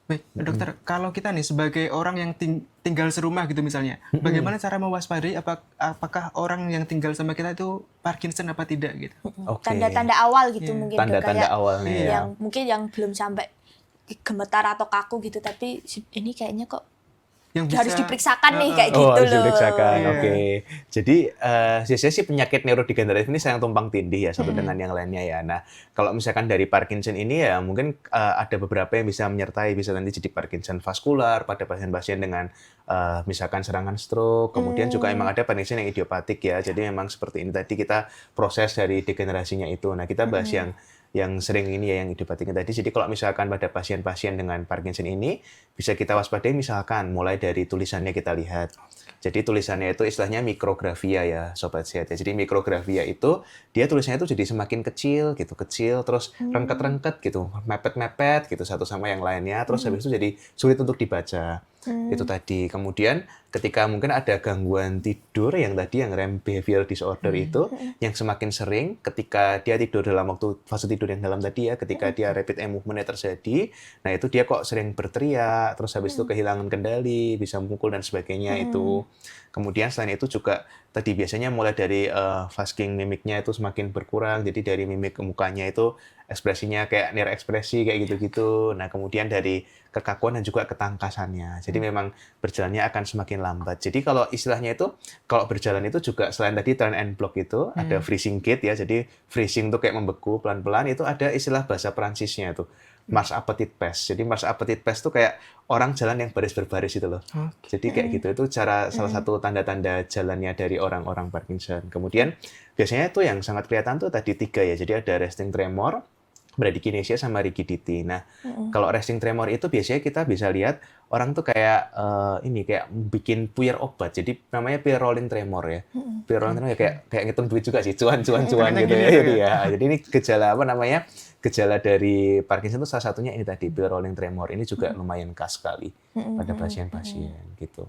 Baik, dokter, kalau kita nih sebagai orang yang tinggal serumah gitu misalnya, bagaimana cara mewaspadai apakah orang yang tinggal sama kita itu Parkinson apa tidak gitu? Tanda-tanda awal gitu Iya. mungkin, Dok, Tanda-tanda kayak awalnya ya. yang mungkin yang belum sampai gemetar atau kaku gitu, tapi ini kayaknya kok Yang harus bisa diperiksakan nih kayak Oh, gitu harus loh. diperiksakan. Iya. Oke. Jadi biasanya sih penyakit neurodegeneratif ini sayang tumpang tindih ya satu dengan yang lainnya ya. Nah, kalau misalkan dari Parkinson ini ya mungkin ada beberapa yang bisa menyertai, bisa nanti jadi Parkinson vaskular pada pasien-pasien dengan misalkan serangan stroke. Kemudian juga emang ada Parkinson yang idiopatik ya. Jadi memang seperti ini tadi kita proses dari degenerasinya itu. Nah, kita bahas yang sering ini ya, yang idiopatiknya tadi. Jadi kalau misalkan pada pasien-pasien dengan Parkinson ini, bisa kita waspadai misalkan mulai dari tulisannya kita lihat. Jadi tulisannya itu istilahnya mikrografia ya, Sobat Sehat. Jadi mikrografia itu, dia tulisannya itu jadi semakin kecil gitu, terus rengket-rengket gitu, mepet-mepet gitu satu sama yang lainnya, terus habis itu jadi sulit untuk dibaca. Itu tadi. Kemudian ketika mungkin ada gangguan tidur yang tadi yang REM behavior disorder itu yang semakin sering ketika dia tidur dalam waktu fase tidur yang dalam tadi ya, ketika dia rapid eye movement terjadi, nah itu dia kok sering berteriak, terus habis itu kehilangan kendali, bisa memukul dan sebagainya itu. Kemudian selain itu juga tadi biasanya mulai dari fasting mimiknya itu semakin berkurang, jadi dari mimik mukanya itu ekspresinya kayak nir ekspresi kayak gitu-gitu. Nah, kemudian dari kekakuan dan juga ketangkasannya. Jadi memang berjalannya akan semakin lambat. Jadi kalau istilahnya itu, kalau berjalan itu juga selain tadi turn and block itu, ada freezing gait ya. Jadi freezing itu kayak membeku pelan-pelan, itu ada istilah bahasa Prancisnya itu. Marche à petite pace. Jadi marche à petite pace itu kayak orang jalan yang baris berbaris itu loh. Jadi kayak gitu. Itu salah satu tanda-tanda jalannya dari orang-orang Parkinson. Kemudian biasanya itu yang sangat kelihatan tuh tadi 3 ya. Jadi ada resting tremor, bradykinesia sama rigidity. Nah, kalau resting tremor itu biasanya kita bisa lihat orang tuh kayak kayak bikin puyer obat. Jadi namanya puyer rolling tremor ya. Puyer rolling tremor ya kayak ngitung duit juga sih, cuan gitu ya. Jadi ya. Jadi ini gejala gejala dari Parkinson itu salah satunya ini tadi puyer rolling tremor. Ini juga lumayan khas sekali pada pasien-pasien gitu.